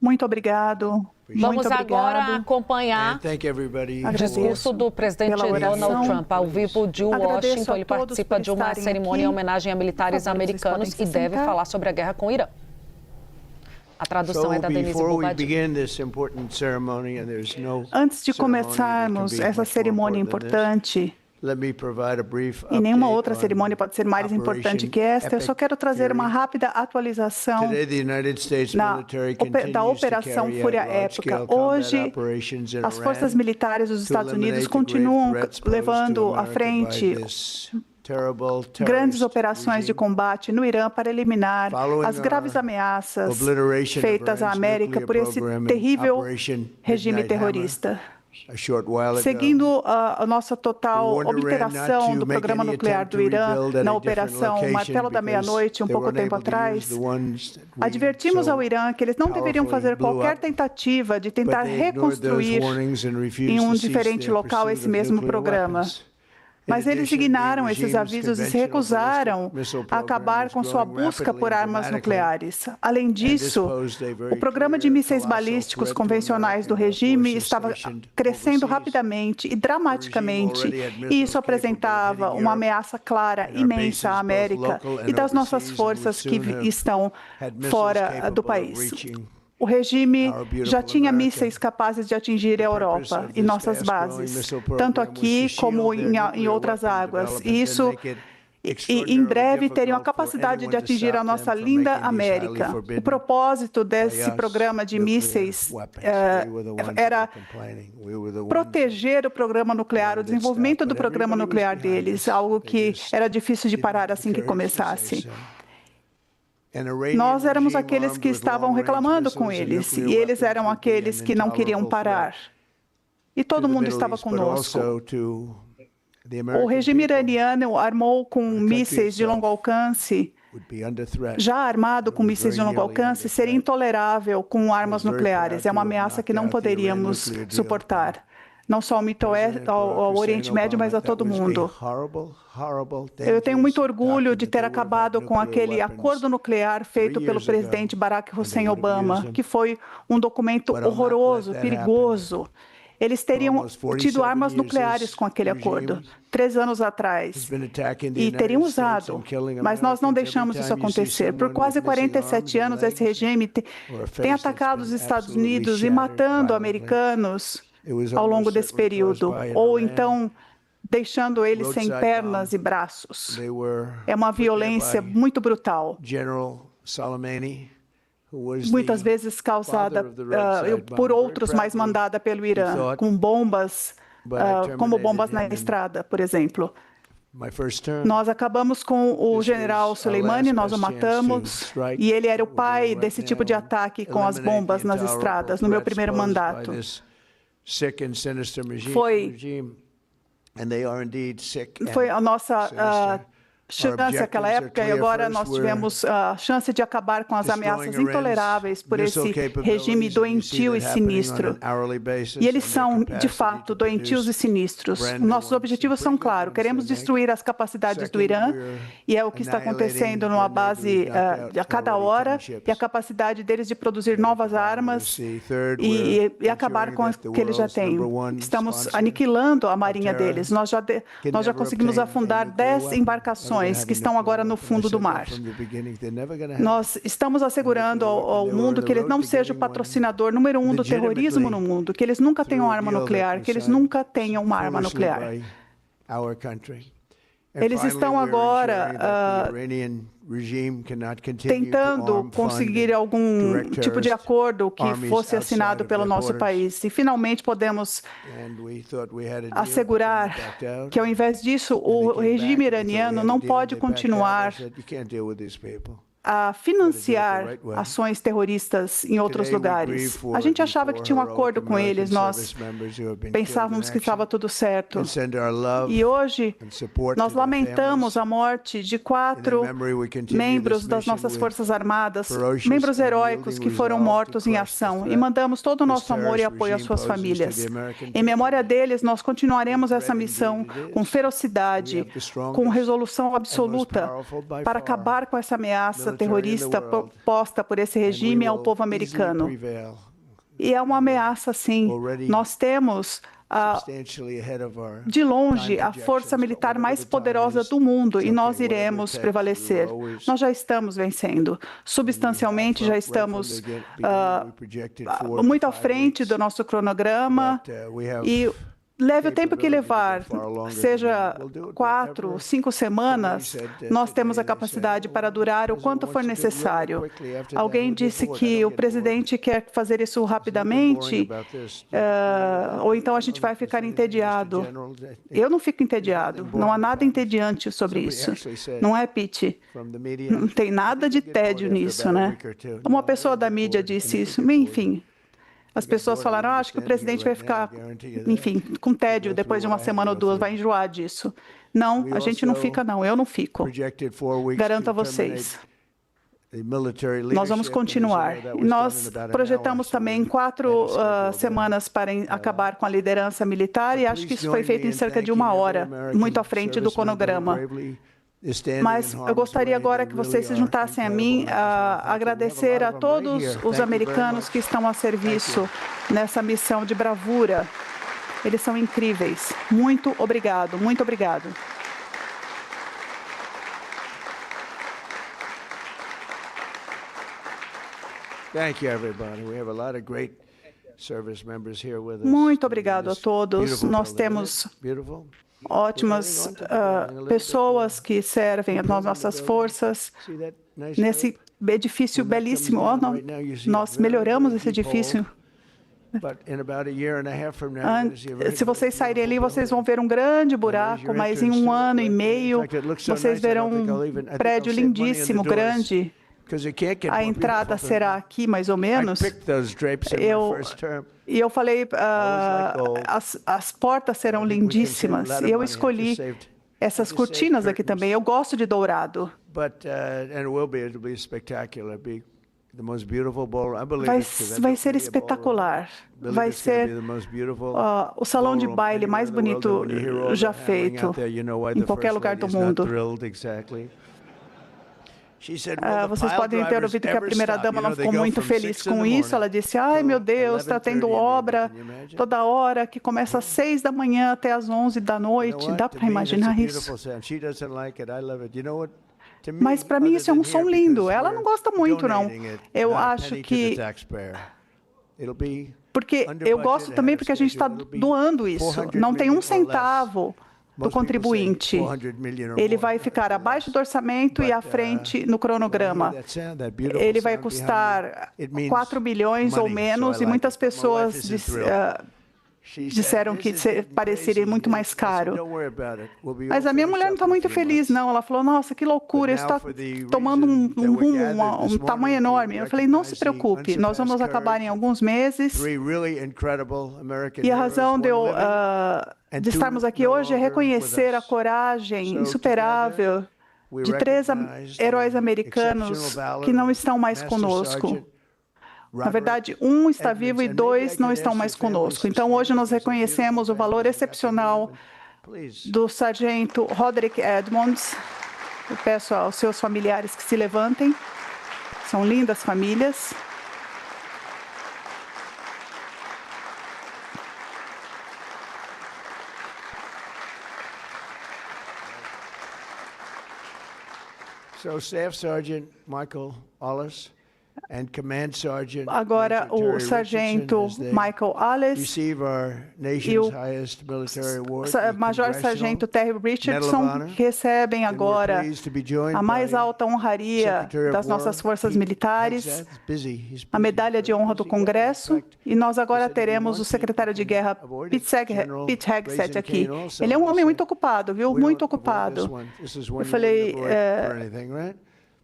Muito obrigado. Vamos agora acompanhar o discurso do presidente Donald Trump ao vivo de Washington. Ele participa de uma cerimônia em homenagem a militares americanos e deve falar sobre a guerra com o Irã. A tradução é da Denise Bobadilla. Antes de começarmos essa cerimônia importante, e nenhuma outra cerimônia pode ser mais importante que esta, eu só quero trazer uma rápida atualização da Operação Fúria Épica. Hoje, as forças militares dos Estados Unidos continuam levando à frente grandes operações de combate no Irã para eliminar as graves ameaças feitas à América por esse terrível regime terrorista. Seguindo a nossa total obliteração do programa nuclear do Irã na Operação Martelo da Meia-Noite, um pouco tempo atrás, advertimos ao Irã que eles não deveriam fazer qualquer tentativa de tentar reconstruir em um diferente local esse mesmo programa. Mas eles ignoraram esses avisos e se recusaram a acabar com sua busca por armas nucleares. Além disso, o programa de mísseis balísticos convencionais do regime estava crescendo rapidamente e dramaticamente, e isso apresentava uma ameaça clara, imensa à América e das nossas forças que estão fora do país. O regime já tinha mísseis capazes de atingir a Europa e nossas bases, tanto aqui como em outras águas. E em breve teriam a capacidade de atingir a nossa linda América. O propósito desse programa de mísseis era proteger o programa nuclear, o desenvolvimento do programa nuclear deles, algo que era difícil de parar assim que começasse. Nós éramos aqueles que estavam reclamando com eles, e eles eram aqueles que não queriam parar. E todo mundo estava conosco. O regime iraniano armou com mísseis de longo alcance. Já armado com mísseis de longo alcance, seria intolerável com armas nucleares. É uma ameaça que não poderíamos suportar. Não só ao Oriente Médio, mas a todo mundo. Eu tenho muito orgulho de ter acabado com aquele acordo nuclear feito pelo presidente Barack Hussein Obama, que foi um documento horroroso, perigoso. Eles teriam tido armas nucleares com aquele acordo 3 anos atrás e teriam usado, mas nós não deixamos isso acontecer. Por quase 47 anos, esse regime tem atacado os Estados Unidos e matando americanos ao longo desse período, ou então deixando eles sem pernas e braços. É uma violência muito brutal, muitas vezes causada por outros, mas mandada pelo Irã, com bombas, como bombas na estrada, por exemplo. Nós acabamos com o general Soleimani, nós o matamos, e ele era o pai desse tipo de ataque com as bombas nas estradas, no meu primeiro mandato. Foi a nossa chance naquela época, e agora nós tivemos a chance de acabar com as ameaças intoleráveis por esse regime doentio e sinistro. E eles são, de fato, doentios e sinistros. Nossos objetivos são claros. Queremos destruir as capacidades do Irã, e é o que está acontecendo numa base a cada hora, e a capacidade deles de produzir novas armas e acabar com as que eles já têm. Estamos aniquilando a marinha deles. Nós já conseguimos afundar 10 embarcações que estão agora no fundo do mar. Nós estamos assegurando ao mundo que ele não seja o patrocinador número 1 do terrorismo no mundo, que eles nunca tenham arma nuclear, que eles nunca tenham uma arma nuclear. Eles estão agora tentando conseguir algum tipo de acordo que fosse assinado pelo nosso país. E, finalmente, podemos assegurar que, ao invés disso, o regime iraniano não pode continuar a financiar ações terroristas em outros lugares. A gente achava que tinha um acordo com eles, nós pensávamos que estava tudo certo. E hoje, nós lamentamos a morte de 4 membros das nossas Forças Armadas, membros heróicos que foram mortos em ação, e mandamos todo o nosso amor e apoio às suas famílias. Em memória deles, nós continuaremos essa missão com ferocidade, com resolução absoluta, para acabar com essa ameaça terrorista posta por esse regime ao povo americano. E é uma ameaça, sim. Nós temos, de longe, a força militar mais poderosa do mundo e nós iremos prevalecer. Nós já estamos vencendo. Substancialmente, já estamos muito à frente do nosso cronograma e leve o tempo que levar, seja 4, 5 semanas, nós temos a capacidade para durar o quanto for necessário. Alguém disse que o presidente quer fazer isso rapidamente, ou então a gente vai ficar entediado. Eu não fico entediado, não há nada entediante sobre isso. Não é, Pete? Não tem nada de tédio nisso, né? Uma pessoa da mídia disse isso, enfim. As pessoas falaram, acho que o presidente vai ficar, enfim, com tédio depois de uma semana ou duas, vai enjoar disso. Não, a gente não fica, não. Eu não fico. Garanto a vocês. Nós vamos continuar. E nós projetamos também 4 semanas para acabar com a liderança militar e acho que isso foi feito em cerca de 1 hora, muito à frente do cronograma. Mas eu gostaria agora que vocês se juntassem a mim a agradecer a todos os americanos que estão a serviço nessa missão de bravura. Eles são incríveis. Muito obrigado, muito obrigado. Muito obrigado a todos. Nós temos ótimas pessoas que servem às nossas forças nesse edifício belíssimo. Nós melhoramos esse edifício. Se vocês saírem ali, vocês vão ver um grande buraco, mas em 1 ano e meio, vocês verão um prédio lindíssimo, grande. A entrada será aqui, mais ou menos. E eu falei, as portas serão lindíssimas. E eu escolhi essas cortinas aqui também. Eu gosto de dourado. Vai ser espetacular. Vai ser o salão de baile mais bonito já feito em qualquer lugar do mundo. Vocês podem ter ouvido que a primeira-dama não ficou muito feliz com isso. Ela disse, ai, meu Deus, está tendo obra toda hora, que começa às 6 da manhã até às 11 da noite. Dá para imaginar isso? Mas para mim isso é um som lindo. Ela não gosta muito, não. Eu acho que... Porque eu gosto também porque a gente está doando isso. Não tem 1 centavo do contribuinte. Ele vai ficar abaixo do orçamento e à frente no cronograma. Ele vai custar 4 bilhões ou menos e muitas pessoas disseram que pareceria muito mais caro. Mas a minha mulher não está muito feliz, não. Ela falou, nossa, que loucura, isso está tomando um rumo, um tamanho enorme. Eu falei, não se preocupe, nós vamos acabar em alguns meses. E a razão de estarmos aqui hoje é reconhecer a coragem insuperável de 3 heróis americanos que não estão mais conosco. Na verdade, 1 está vivo e 2 não estão mais conosco. Então, hoje nós reconhecemos o valor excepcional do sargento Roderick Edmonds. Eu peço aos seus familiares que se levantem. São lindas famílias. Staff Sergeant Michael Ollis Agora, o sargento Michael Alice e o major-sargento Terry Richardson recebem agora a mais alta honraria das nossas forças militares, a medalha de honra do Congresso, e nós agora teremos o secretário de guerra Pete Hegseth aqui. Ele é um homem muito ocupado, viu? Muito ocupado. Eu falei...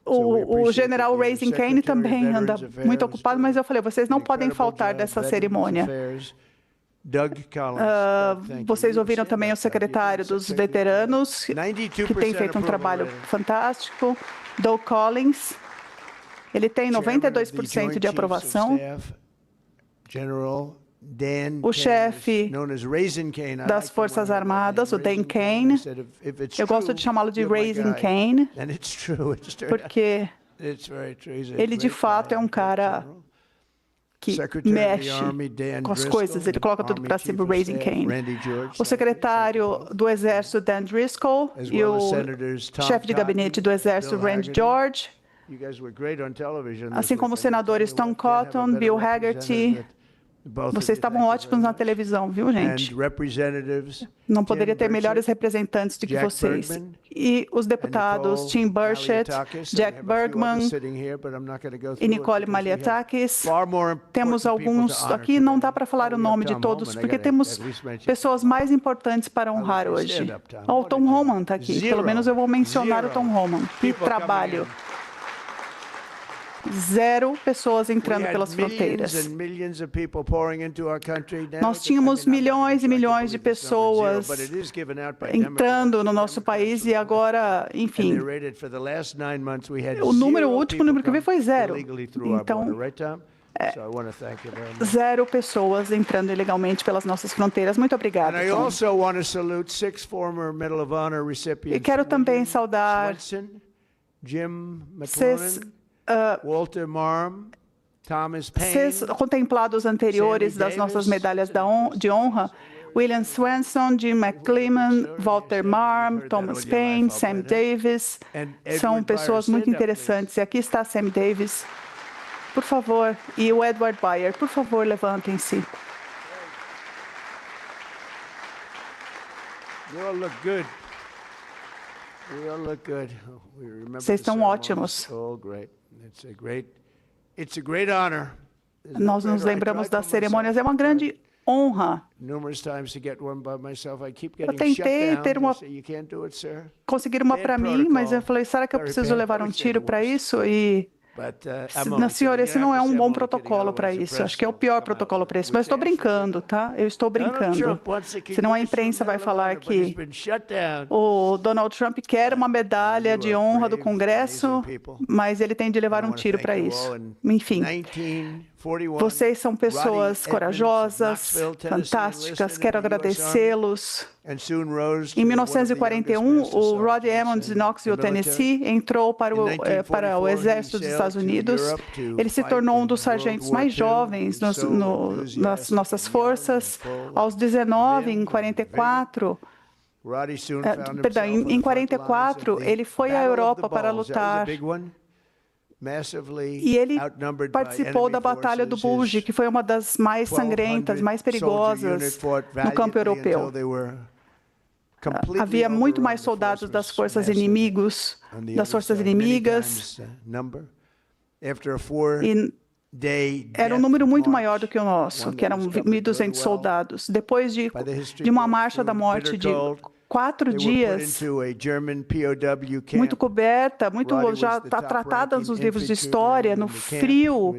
O general Raising Cane também anda muito ocupado, mas eu falei, vocês não podem faltar dessa cerimônia. Vocês ouviram também o secretário dos veteranos, que tem feito um trabalho fantástico, Doug Collins. Ele tem 92% de aprovação. O chefe das Forças Armadas, o Dan Kane, eu gosto de chamá-lo de Raising Cane, porque Ele, de fato, é um cara que mexe com as coisas, ele coloca tudo para cima, Raising Cane. O secretário do Exército, Dan Driscoll, e o chefe de gabinete do Exército, Randy George, assim como os senadores Tom Cotton, Bill Hagerty. Vocês estavam ótimos na televisão, viu, gente? Não poderia ter melhores representantes do que vocês. E os deputados Tim Burchett, Jack Bergman e Nicole Malliotakis. Temos alguns aqui, não dá para falar o nome de todos, porque temos pessoas mais importantes para honrar hoje. O Tom Homan está aqui, pelo menos eu vou mencionar o Tom Homan. Que trabalho! 0 pessoas entrando pelas fronteiras. Nós tínhamos milhões e milhões de pessoas entrando no nosso país e agora, enfim, o último número que eu vi foi 0. Então, 0 pessoas entrando ilegalmente pelas nossas fronteiras. Muito obrigado, Tom. E quero também saudar Walter Marm, Thomas Paine, 6 contemplados anteriores das nossas medalhas de honra, William Swenson, Jim McClellan, Walter Marm, Thomas Paine, Sam Davis, são pessoas muito interessantes. E aqui está Sam Davis, por favor, e o Edward Bayer, por favor, levantem-se. You all look good. Vocês estão ótimos. Nós nos lembramos das cerimônias. É uma grande honra. Eu tentei conseguir uma para mim, mas eu falei, será que eu preciso levar um tiro para isso? E senhor, esse não é um bom protocolo para isso. Acho que é o pior protocolo para isso. Mas estou brincando, tá? Eu estou brincando. Senão a imprensa vai falar que o Donald Trump quer uma medalha de honra do Congresso, mas ele tem de levar um tiro para isso. Enfim, vocês são pessoas corajosas, fantásticas. Quero agradecê-los. Em 1941, o Rod Emmons, de Knoxville, Tennessee, entrou para o Exército dos Estados Unidos. Ele se tornou um dos sargentos mais jovens nas nossas forças. Aos 19, em 44, em 44, ele foi à Europa para lutar. E ele participou da Batalha do Bulge, que foi uma das mais sangrentas, mais perigosas no campo europeu. Havia muito mais soldados das forças inimigas, e era um número muito maior do que o nosso, que eram 1.200 soldados. Depois de uma marcha da morte de 4 dias, muito coberta, já tratada nos livros de história, no frio,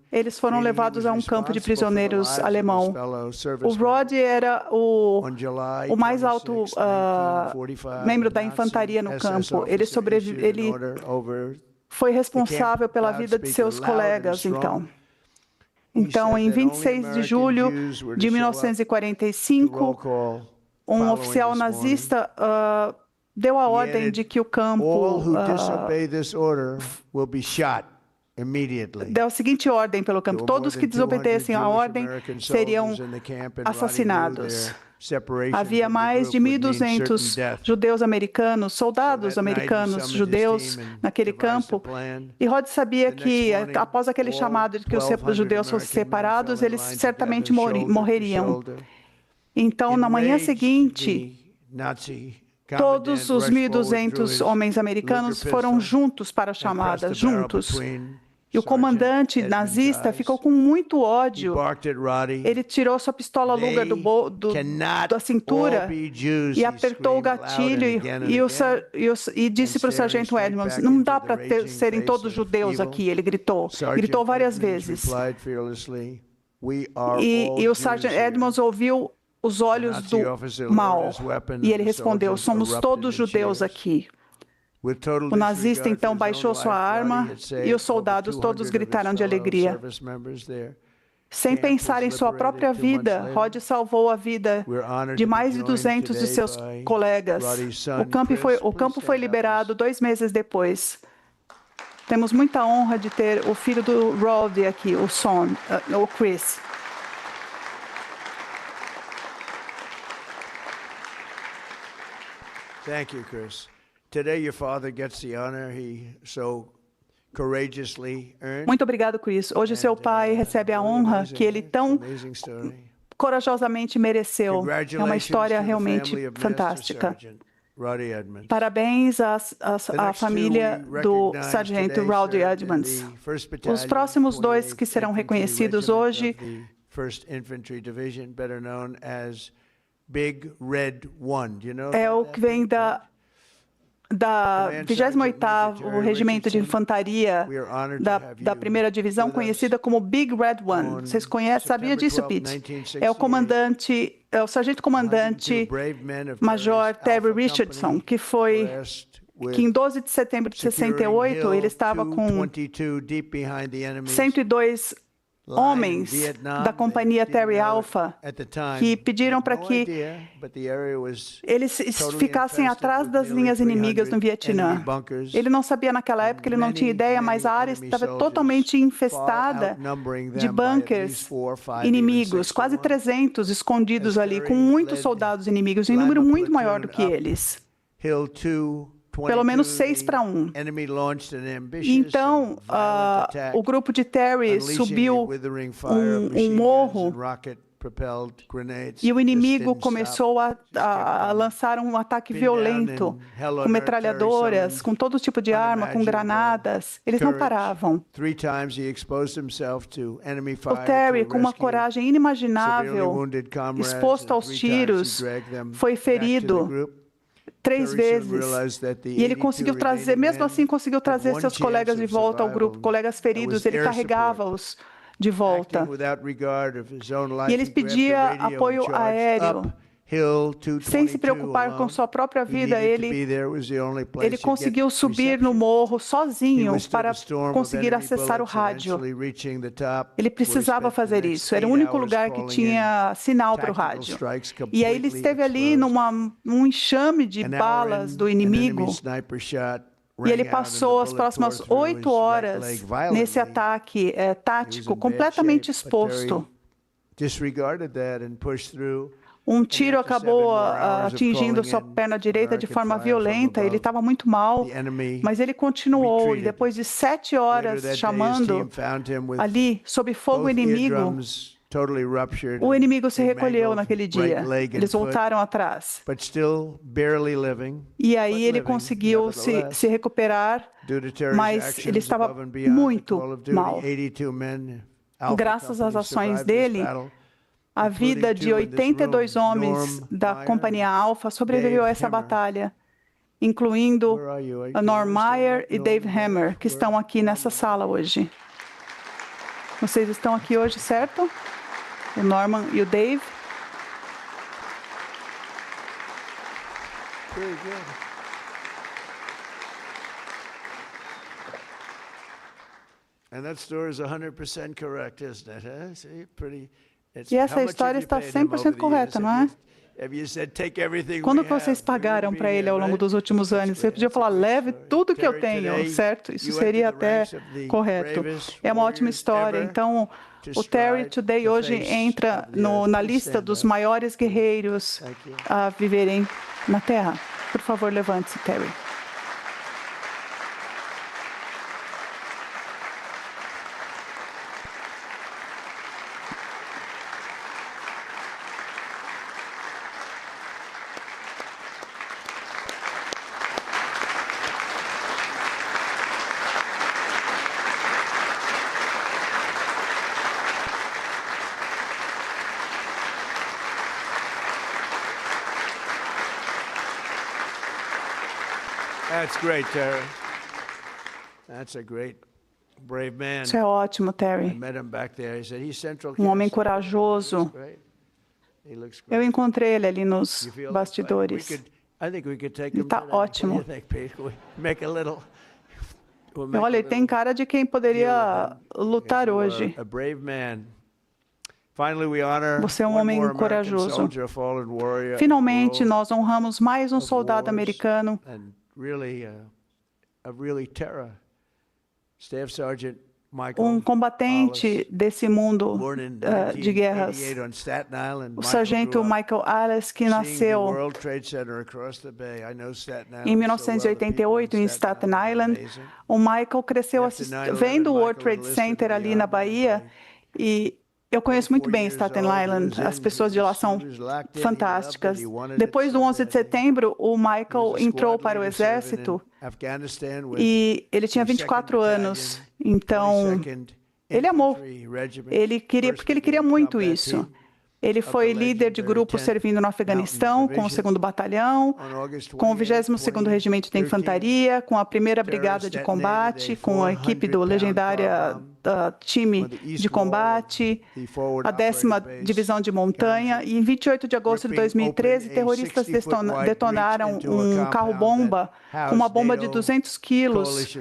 eles foram levados a um campo de prisioneiros alemão. O Rod era o mais alto membro da infantaria no campo. Ele foi responsável pela vida de seus colegas, então. Então, em 26 de julho de 1945, um oficial nazista deu a ordem de que o campo deu a seguinte ordem pelo campo: todos que desobedecem à ordem seriam assassinados. Havia mais de 1.200 judeus americanos, soldados americanos, judeus naquele campo. E Rod sabia que, após aquele chamado de que os judeus fossem separados, eles certamente morreriam. Então, na manhã seguinte, todos os 1.200 homens americanos foram juntos para a chamada, juntos. E o comandante nazista ficou com muito ódio. Ele tirou sua pistola Luger da cintura e apertou o gatilho e disse para o sargento Edmonds: não dá para serem todos judeus aqui, ele gritou. Gritou várias vezes. E o sargento Edmonds ouviu os olhos do mal. E ele respondeu: somos todos judeus aqui. O nazista então baixou sua arma e os soldados todos gritaram de alegria. Sem pensar em sua própria vida, Rod salvou a vida de mais de 200 de seus colegas. O campo foi liberado 2 meses depois. Temos muita honra de ter o filho do Rod aqui, o Chris. Thank you, Chris. Today your father gets the honor he so courageously earned. Muito obrigado, Chris. Hoje seu pai recebe a honra que ele tão corajosamente mereceu. É uma história realmente fantástica. Parabéns à família do sargento Rowdy Edmonds. Os próximos 2 que serão reconhecidos hoje é o que vem da 28º Regimento de Infantaria da primeira divisão, conhecida como Big Red One. Vocês conhecem? Sabia disso, Pete? É o sargento-comandante Major Terry Richardson, que em 12 de setembro de 68, ele estava com 102 homens da companhia Terry Alpha que pediram para que eles ficassem atrás das linhas inimigas no Vietnã. Ele não sabia naquela época, ele não tinha ideia, mas a área estava totalmente infestada de bunkers inimigos, quase 300 escondidos ali, com muitos soldados inimigos, em número muito maior do que eles. Pelo menos 6-1. Então, o grupo de Terry subiu um morro e o inimigo começou a lançar um ataque violento, com metralhadoras, com todo tipo de arma, com granadas. Eles não paravam. O Terry, com uma coragem inimaginável, exposto aos tiros, foi ferido 3 vezes. E ele conseguiu trazer, mesmo assim, conseguiu trazer seus colegas de volta ao grupo, colegas feridos, ele carregava-os de volta. E ele pedia apoio aéreo. Sem se preocupar com sua própria vida, ele conseguiu subir no morro sozinho para conseguir acessar o rádio. Ele precisava fazer isso. Era o único lugar que tinha sinal para o rádio. E aí ele esteve ali num enxame de balas do inimigo. E ele passou as próximas 8 horas nesse ataque tático, completamente exposto. Um tiro acabou atingindo sua perna direita de forma violenta. Ele estava muito mal, mas ele continuou. E depois de 7 horas chamando ali, sob fogo inimigo, o inimigo se recolheu naquele dia. Eles voltaram atrás. E aí ele conseguiu se recuperar, mas ele estava muito mal. Graças às ações dele, a vida de 82 homens da Companhia Alpha sobreviveu a essa batalha, incluindo a Norm Meyer e Dave Hammer, que estão aqui nessa sala hoje. Vocês estão aqui hoje, certo? O Norman e o Dave. And that story is 100% correct, isn't it? See, pretty. E essa história está 100% correta, não é? Quando vocês pagaram para ele ao longo dos últimos anos, você podia falar, leve tudo que eu tenho, certo? Isso seria até correto. É uma ótima história. Então, o Terry Today hoje entra na lista dos maiores guerreiros a viverem na Terra. Por favor, levante-se, Terry. That's great, Terry. That's a great, brave man. Isso é ótimo, Terry. I met him back there. He said he's Central Um homem corajoso. Eu encontrei ele ali nos bastidores. Ele está ótimo. Olha, ele tem cara de quem poderia lutar hoje. Você é um homem corajoso. Finalmente, nós honramos mais um soldado americano um combatente desse mundo de guerras, o sargento Michael Alice, que nasceu em 1988 em Staten Island. O Michael cresceu vendo o World Trade Center ali na Bahia, e eu conheço muito bem Staten Island, as pessoas de lá são fantásticas. Depois do 11 de setembro, o Michael entrou para o exército e ele tinha 24 anos, então ele amou, porque ele queria muito isso. Ele foi líder de grupo servindo no Afeganistão, com o 2º Batalhão, com o 22º Regimento de Infantaria, com a 1ª Brigada de Combate, com a equipe do legendária time de combate, a 10ª Divisão de Montanha. E em 28 de agosto de 2013, terroristas detonaram um carro-bomba com uma bomba de 200 quilos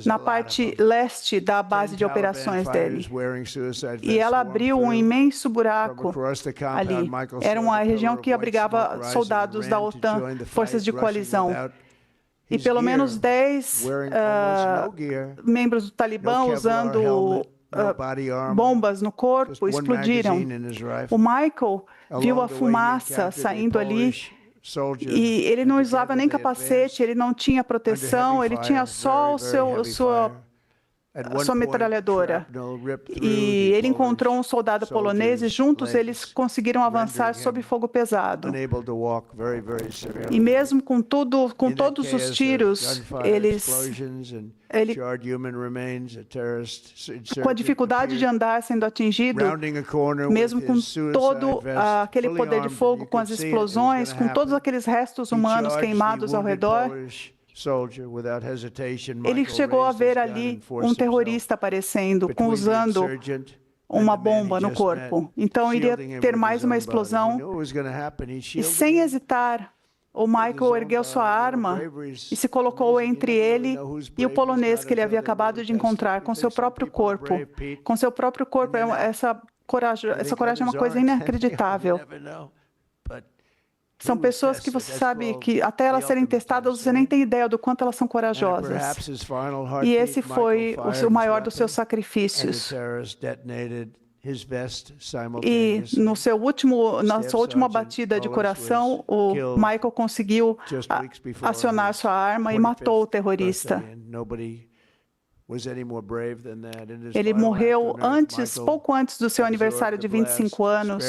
na parte leste da base de operações dele. E ela abriu um imenso buraco ali. Era uma região que abrigava soldados da OTAN, forças de coalizão. E pelo menos 10 membros do Talibã usando bombas no corpo explodiram. O Michael viu a fumaça saindo ali e ele não usava nem capacete, ele não tinha proteção, ele tinha só sua metralhadora. E ele encontrou um soldado polonês e juntos eles conseguiram avançar sob fogo pesado. E mesmo com todos os tiros, com a dificuldade de andar sendo atingido, mesmo com todo aquele poder de fogo, com as explosões, com todos aqueles restos humanos queimados ao redor, ele chegou a ver ali um terrorista aparecendo, usando uma bomba no corpo. Então, iria ter mais uma explosão. E sem hesitar, o Michael ergueu sua arma e se colocou entre ele e o polonês que ele havia acabado de encontrar, com seu próprio corpo. Com seu próprio corpo. Essa coragem é uma coisa inacreditável. São pessoas que você sabe que até elas serem testadas, você nem tem ideia do quanto elas são corajosas. E esse foi o maior dos seus sacrifícios. E na sua última batida de coração, o Michael conseguiu acionar sua arma e matou o terrorista. Ele morreu pouco antes do seu aniversário de 25 anos.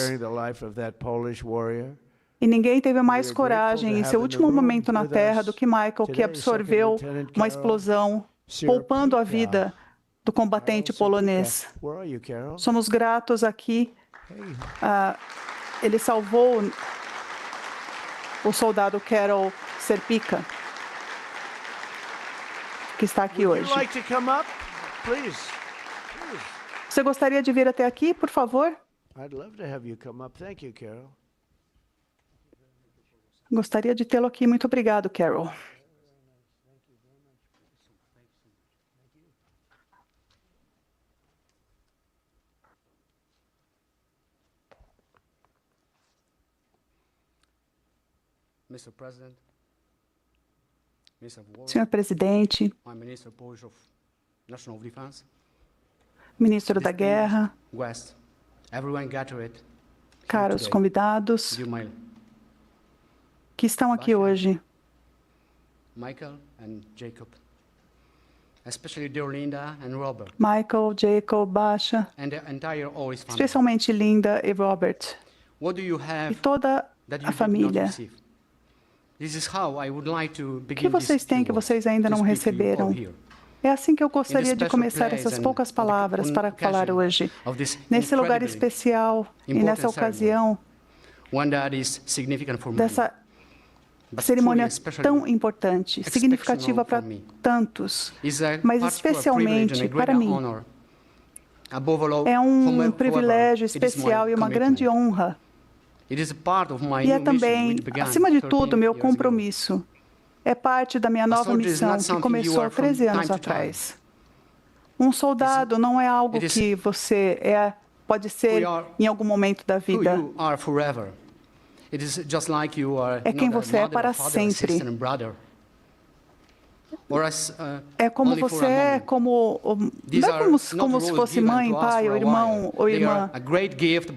E ninguém teve mais coragem em seu último momento na Terra do que Michael, que absorveu uma explosão, poupando a vida do combatente polonês. Somos gratos aqui. Ele salvou o soldado Carol Serpica, que está aqui hoje. Você gostaria de vir até aqui, por favor? Gostaria de tê-lo aqui. Muito obrigado, Carol. Senhor Presidente, Ministro da Guerra, caros convidados que estão aqui hoje, Michael, Jacob, Basha, especialmente Linda e Robert, e toda a família. O que vocês têm que vocês ainda não receberam? É assim que eu gostaria de começar essas poucas palavras para falar hoje, nesse lugar especial e nessa ocasião, dessa cerimônia tão importante, significativa para tantos, mas especialmente para mim. É um privilégio especial e uma grande honra. E é também, acima de tudo, meu compromisso. É parte da minha nova missão que começou 13 anos atrás. Um soldado não é algo que você pode ser em algum momento da vida. É quem você é para sempre. É como você é, como não é como se fosse mãe, pai, ou irmão ou irmã,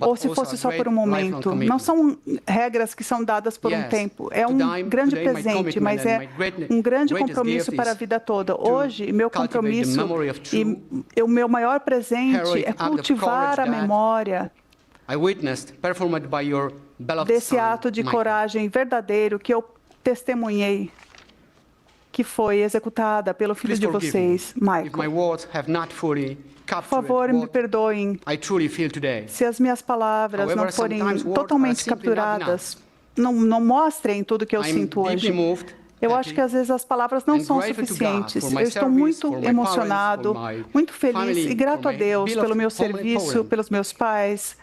ou se fosse só por um momento. Não são regras que são dadas por um tempo. É um grande presente, mas é um grande compromisso para a vida toda. Hoje, meu compromisso e o meu maior presente é cultivar a memória desse ato de coragem verdadeiro que eu testemunhei, que foi executada pelo filho de vocês, Michael. Por favor, me perdoem se as minhas palavras não forem totalmente capturadas, não mostrem tudo que eu sinto hoje. Eu acho que às vezes as palavras não são suficientes. Eu estou muito emocionado, muito feliz e grato a Deus pelo meu serviço, pelos meus pais,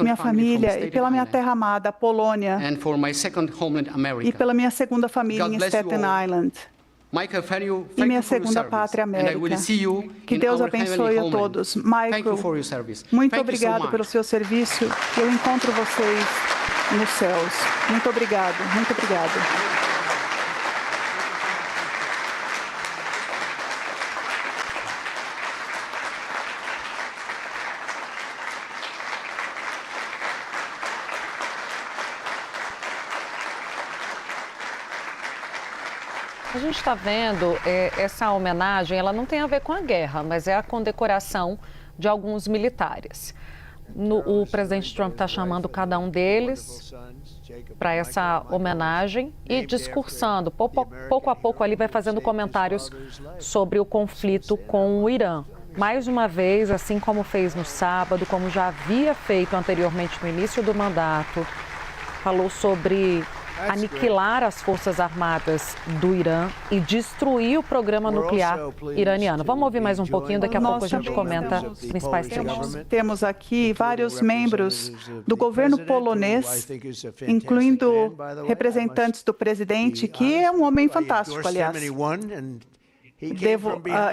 minha família e pela minha terra amada, a Polônia, e pela minha segunda família em Staten Island, e minha segunda pátria, América. Que Deus abençoe a todos. Michael, muito obrigado pelo seu serviço. Eu encontro vocês nos céus. Muito obrigado, muito obrigado. A gente está vendo essa homenagem, ela não tem a ver com a guerra, mas é a condecoração de alguns militares. O presidente Trump está chamando cada um deles para essa homenagem e discursando. Pouco a pouco ali vai fazendo comentários sobre o conflito com o Irã. Mais uma vez, assim como fez no sábado, como já havia feito anteriormente no início do mandato, falou sobre aniquilar as forças armadas do Irã e destruir o programa nuclear iraniano. Vamos ouvir mais um pouquinho, daqui a pouco a gente comenta os principais temas. Temos aqui vários membros do governo polonês, incluindo representantes do presidente, que é um homem fantástico, aliás.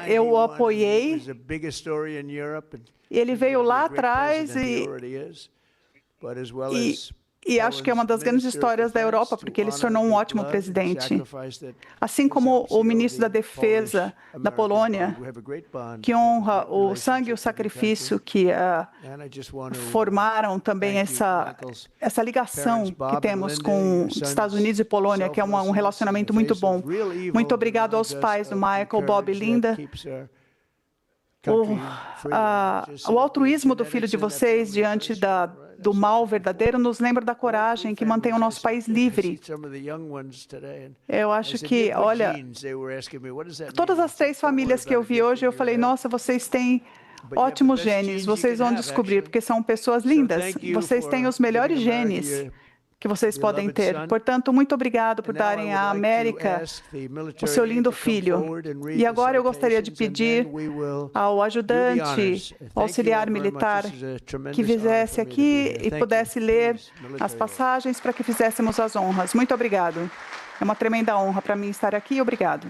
Eu o apoiei. Ele veio lá atrás e acho que é uma das grandes histórias da Europa, porque ele se tornou um ótimo presidente. Assim como o ministro da Defesa da Polônia, que honra o sangue e o sacrifício que formaram também essa ligação que temos com os Estados Unidos e Polônia, que é um relacionamento muito bom. Muito obrigado aos pais do Michael, Bob e Linda. O altruísmo do filho de vocês diante do mal verdadeiro nos lembra da coragem que mantém o nosso país livre. Eu acho que, olha, todas as 3 famílias que eu vi hoje, eu falei, nossa, vocês têm ótimos genes, vocês vão descobrir, porque são pessoas lindas, vocês têm os melhores genes que vocês podem ter. Portanto, muito obrigado por darem à América o seu lindo filho. E agora eu gostaria de pedir ao ajudante, auxiliar militar, que viesse aqui e pudesse ler as passagens para que fizéssemos as honras. Muito obrigado. É uma tremenda honra para mim estar aqui. Obrigado.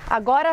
Agora